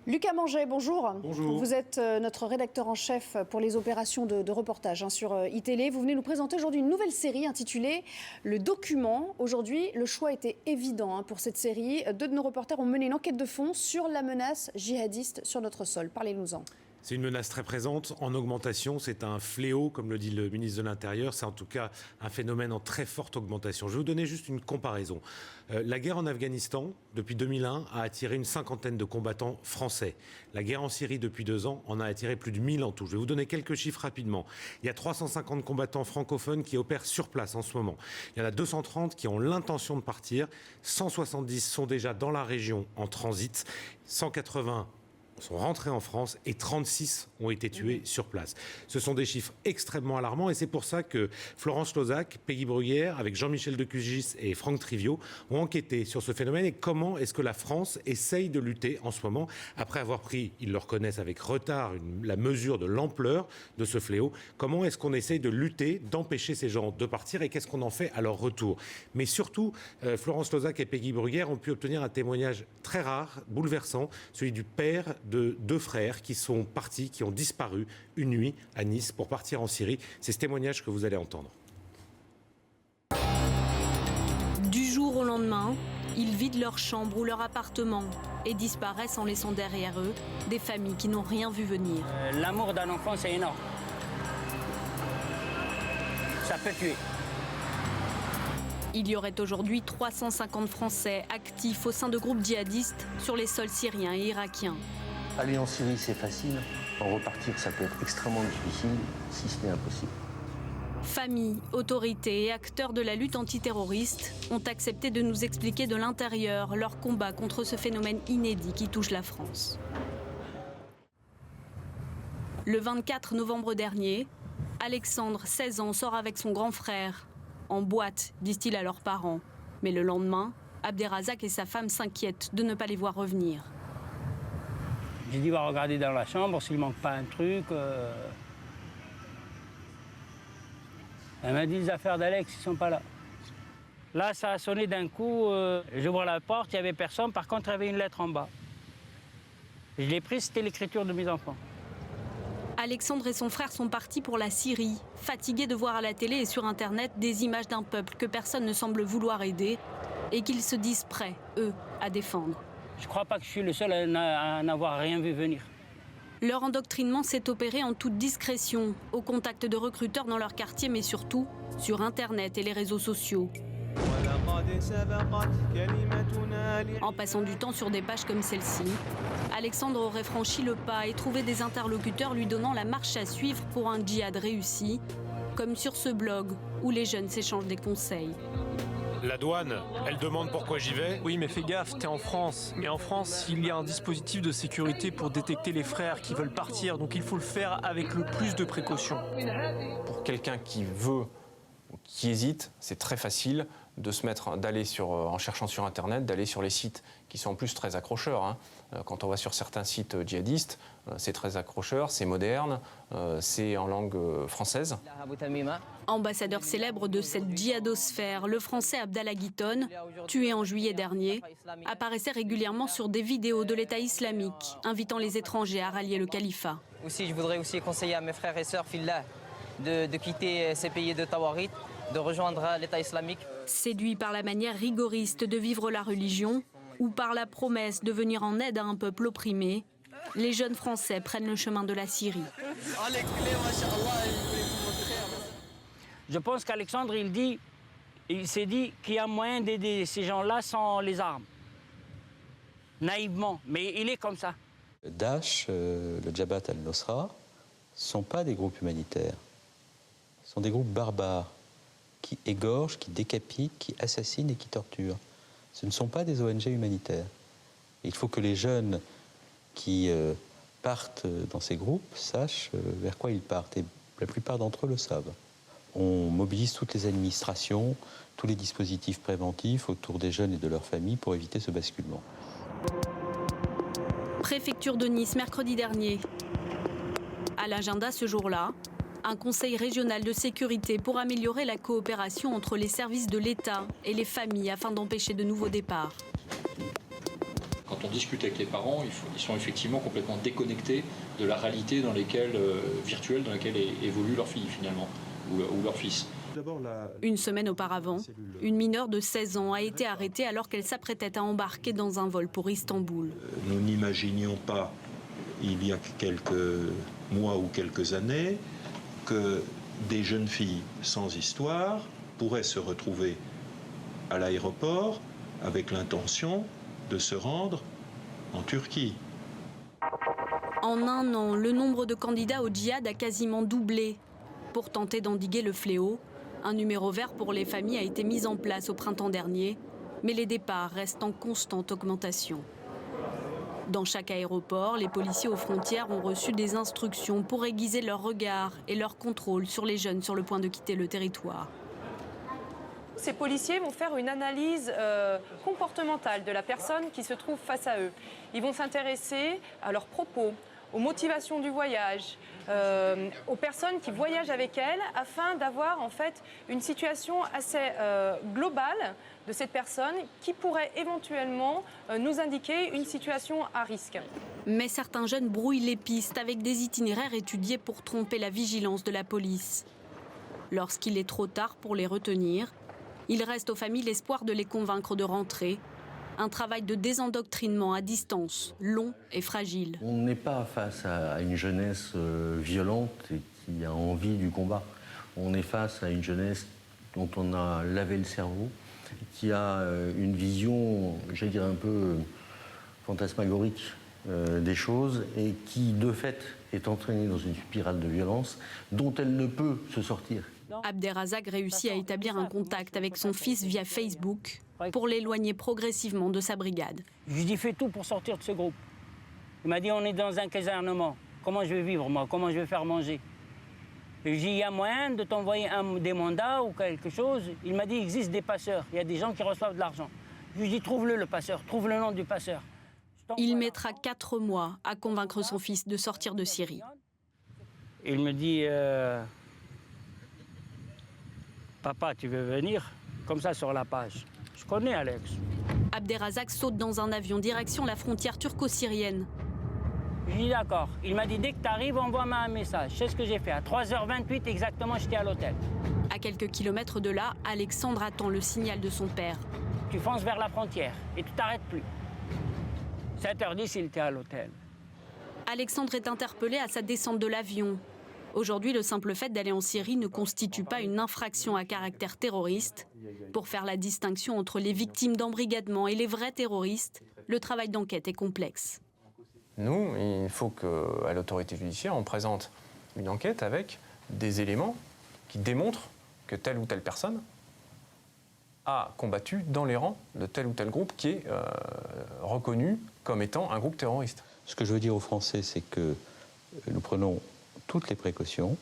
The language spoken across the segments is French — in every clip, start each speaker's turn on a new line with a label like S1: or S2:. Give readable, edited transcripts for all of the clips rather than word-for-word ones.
S1: Lucas Manget, bonjour.
S2: Bonjour.
S1: Vous êtes notre rédacteur en chef pour les opérations de reportage sur iTélé. Vous venez nous présenter aujourd'hui une nouvelle série intitulée Le Document. Aujourd'hui, le choix était évident pour cette série. Deux de nos reporters ont mené une enquête de fond sur la menace djihadiste sur notre sol. Parlez-nous-en.
S2: C'est une menace très présente, en augmentation. C'est un fléau, comme le dit le ministre de l'Intérieur. C'est en tout cas un phénomène en très forte augmentation. Je vais vous donner juste une comparaison. La guerre en Afghanistan, depuis 2001, a attiré une cinquantaine de combattants français. La guerre en Syrie, depuis 2 ans, en a attiré plus de 1000 en tout. Je vais vous donner quelques chiffres rapidement. Il y a 350 combattants francophones qui opèrent sur place en ce moment. Il y en a 230 qui ont l'intention de partir. 170 sont déjà dans la région en transit. 180 sont rentrés en France et 36 ont été tués sur place. Ce sont des chiffres extrêmement alarmants et c'est pour ça que Florence Lozach, Peggy Bruguière, avec Jean-Michel Decugis et Franck Trivio ont enquêté sur ce phénomène et comment est-ce que la France essaye de lutter en ce moment après avoir pris, ils le reconnaissent avec retard, la mesure de l'ampleur de ce fléau. Comment est-ce qu'on essaye de lutter, d'empêcher ces gens de partir et qu'est-ce qu'on en fait à leur retour? Mais surtout, Florence Lozach et Peggy Bruguière ont pu obtenir un témoignage très rare, bouleversant, celui du père de 2 frères qui sont partis, qui ont disparu une nuit à Nice pour partir en Syrie. C'est ce témoignage que vous allez entendre.
S3: Du jour au lendemain, ils vident leur chambre ou leur appartement et disparaissent en laissant derrière eux des familles qui n'ont rien vu venir.
S4: L'amour d'un enfant, c'est énorme. Ça peut tuer.
S3: Il y aurait aujourd'hui 350 Français actifs au sein de groupes djihadistes sur les sols syriens et irakiens.
S5: Aller en Syrie, c'est facile. En repartir, ça peut être extrêmement difficile, si ce n'est impossible.
S3: Familles, autorités et acteurs de la lutte antiterroriste ont accepté de nous expliquer de l'intérieur leur combat contre ce phénomène inédit qui touche la France. Le 24 novembre dernier, Alexandre, 16 ans, sort avec son grand frère. En boîte, disent-ils à leurs parents. Mais le lendemain, Abderrazak et sa femme s'inquiètent de ne pas les voir revenir.
S4: J'ai dit, va regarder dans la chambre s'il ne manque pas un truc. Elle m'a dit, les affaires d'Alex, ils ne sont pas là. Là, ça a sonné d'un coup. J'ouvre la porte, il n'y avait personne. Par contre, il y avait une lettre en bas. Je l'ai prise, c'était l'écriture de mes enfants.
S3: Alexandre et son frère sont partis pour la Syrie, fatigués de voir à la télé et sur Internet des images d'un peuple que personne ne semble vouloir aider et qu'ils se disent prêts, eux, à défendre.
S4: Je ne crois pas que je suis le seul à n'avoir rien vu venir.
S3: Leur endoctrinement s'est opéré en toute discrétion, au contact de recruteurs dans leur quartier, mais surtout sur Internet et les réseaux sociaux. En passant du temps sur des pages comme celle-ci, Alexandre aurait franchi le pas et trouvé des interlocuteurs lui donnant la marche à suivre pour un djihad réussi, comme sur ce blog où les jeunes s'échangent des conseils.
S2: La douane, elle demande pourquoi j'y vais.
S6: Oui, mais fais gaffe, t'es en France. Et en France, il y a un dispositif de sécurité pour détecter les frères qui veulent partir. Donc il faut le faire avec le plus de précautions.
S7: Pour quelqu'un qui veut ou qui hésite, c'est très facile de se mettre, d'aller en cherchant sur Internet, d'aller sur les sites qui sont en plus très accrocheurs. Quand on va sur certains sites djihadistes, c'est très accrocheur, c'est moderne, c'est en langue française.
S3: Ambassadeur célèbre de cette djihadosphère, le français Abdallah Guitton, tué en juillet dernier, apparaissait régulièrement sur des vidéos de l'État islamique, invitant les étrangers à rallier le califat.
S8: Je voudrais aussi conseiller à mes frères et sœurs fillah de quitter ces pays de Tawarit, de rejoindre l'État islamique.
S3: Séduits par la manière rigoriste de vivre la religion ou par la promesse de venir en aide à un peuple opprimé, les jeunes Français prennent le chemin de la Syrie.
S4: Je pense qu'Alexandre, il s'est dit qu'il y a moyen d'aider ces gens-là sans les armes. Naïvement, mais il est comme ça.
S9: Daesh, le Jabhat al-Nusra, ne sont pas des groupes humanitaires. Ce sont des groupes barbares qui égorgent, qui décapitent, qui assassinent et qui torturent. Ce ne sont pas des ONG humanitaires. Il faut que les jeunes qui partent dans ces groupes sachent vers quoi ils partent. Et la plupart d'entre eux le savent. On mobilise toutes les administrations, tous les dispositifs préventifs autour des jeunes et de leurs familles pour éviter ce basculement.
S3: Préfecture de Nice, mercredi dernier. À l'agenda ce jour-là, un conseil régional de sécurité pour améliorer la coopération entre les services de l'État et les familles afin d'empêcher de nouveaux départs.
S10: Quand quand on discute avec les parents, ils sont effectivement complètement déconnectés de la réalité virtuelle dans laquelle évolue leur fille finalement, ou leur fils.
S3: Une semaine auparavant, une mineure de 16 ans a été arrêtée alors qu'elle s'apprêtait à embarquer dans un vol pour Istanbul.
S11: Nous n'imaginions pas, il y a quelques mois ou quelques années, que des jeunes filles sans histoire pourraient se retrouver à l'aéroport avec l'intention de se rendre en Turquie.
S3: En un an, le nombre de candidats au djihad a quasiment doublé. Pour tenter d'endiguer le fléau, un numéro vert pour les familles a été mis en place au printemps dernier, mais les départs restent en constante augmentation. Dans chaque aéroport, les policiers aux frontières ont reçu des instructions pour aiguiser leur regard et leur contrôle sur les jeunes sur le point de quitter le territoire.
S12: Ces policiers vont faire une analyse comportementale de la personne qui se trouve face à eux. Ils vont s'intéresser à leurs propos, aux motivations du voyage, aux personnes qui voyagent avec elles, afin d'avoir en fait une situation assez globale de cette personne qui pourrait éventuellement nous indiquer une situation à risque.
S3: Mais certains jeunes brouillent les pistes avec des itinéraires étudiés pour tromper la vigilance de la police. Lorsqu'il est trop tard pour les retenir, il reste aux familles l'espoir de les convaincre de rentrer. Un travail de désendoctrinement à distance, long et fragile.
S5: On n'est pas face à une jeunesse violente et qui a envie du combat. On est face à une jeunesse dont on a lavé le cerveau, qui a une vision, j'allais dire un peu fantasmagorique des choses et qui, de fait, est entraînée dans une spirale de violence dont elle ne peut se sortir.
S3: Abderrazak réussit à établir un contact avec son fils via Facebook pour l'éloigner progressivement de sa brigade.
S4: Je lui dis fais tout pour sortir de ce groupe. Il m'a dit on est dans un casernement. Comment je vais vivre moi? Comment je vais faire manger? Et je dis il y a moyen de t'envoyer des mandats ou quelque chose. Il m'a dit il existe des passeurs. Il y a des gens qui reçoivent de l'argent. Je lui dis trouve-le le passeur, trouve le nom du passeur.
S3: Il mettra 4 mois à convaincre son fils de sortir de Syrie.
S4: Il me dit papa, tu veux venir? Comme ça sur la page. Je connais Alex.
S3: Abderrazak saute dans un avion direction la frontière turco-syrienne.
S4: Je dis d'accord. Il m'a dit dès que tu arrives, envoie-moi un message. C'est ce que j'ai fait. À 3h28 exactement, j'étais à l'hôtel.
S3: À quelques kilomètres de là, Alexandre attend le signal de son père.
S4: Tu fonces vers la frontière et tu t'arrêtes plus. 7h10, il était à l'hôtel.
S3: Alexandre est interpellé à sa descente de l'avion. Aujourd'hui, le simple fait d'aller en Syrie ne constitue pas une infraction à caractère terroriste. Pour faire la distinction entre les victimes d'embrigadement et les vrais terroristes, le travail d'enquête est complexe.
S7: Nous, il faut qu'à l'autorité judiciaire, on présente une enquête avec des éléments qui démontrent que telle ou telle personne a combattu dans les rangs de tel ou tel groupe qui est reconnu comme étant un groupe terroriste.
S9: Ce que je veux dire aux Français, c'est que nous prenons toutes les précautions,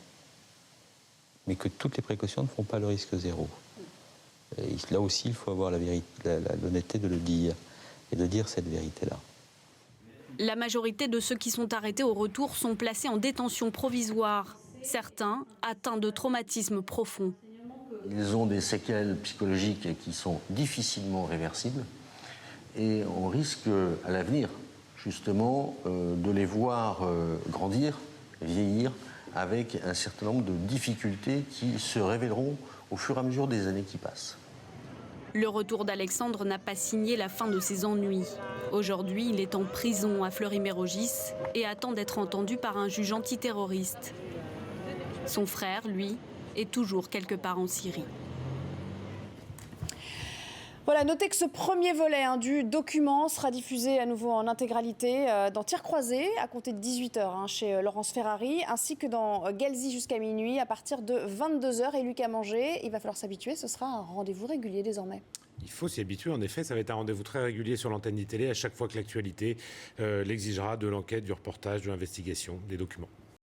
S9: mais que toutes les précautions ne font pas le risque zéro. Et là aussi, il faut avoir l'honnêteté de le dire, et de dire cette vérité-là.
S3: La majorité de ceux qui sont arrêtés au retour sont placés en détention provisoire. Certains atteints de traumatismes profonds.
S5: Ils ont des séquelles psychologiques qui sont difficilement réversibles, et on risque à l'avenir, justement, de les voir grandir, vieillir, avec un certain nombre de difficultés qui se révéleront au fur et à mesure des années qui passent.
S3: Le retour d'Alexandre n'a pas signé la fin de ses ennuis. Aujourd'hui, il est en prison à Fleury-Mérogis et attend d'être entendu par un juge antiterroriste. Son frère, lui, est toujours quelque part en Syrie.
S1: Voilà, notez que ce premier volet du document sera diffusé à nouveau en intégralité dans Tir croisé à compter de 18h chez Laurence Ferrari, ainsi que dans Galzi jusqu'à minuit à partir de 22h. Et Lucas Manger, il va falloir s'habituer, ce sera un rendez-vous régulier désormais.
S2: Il faut s'y habituer, en effet, ça va être un rendez-vous très régulier sur l'antenne d'ITélé à chaque fois que l'actualité l'exigera, de l'enquête, du reportage, de l'investigation, des documents.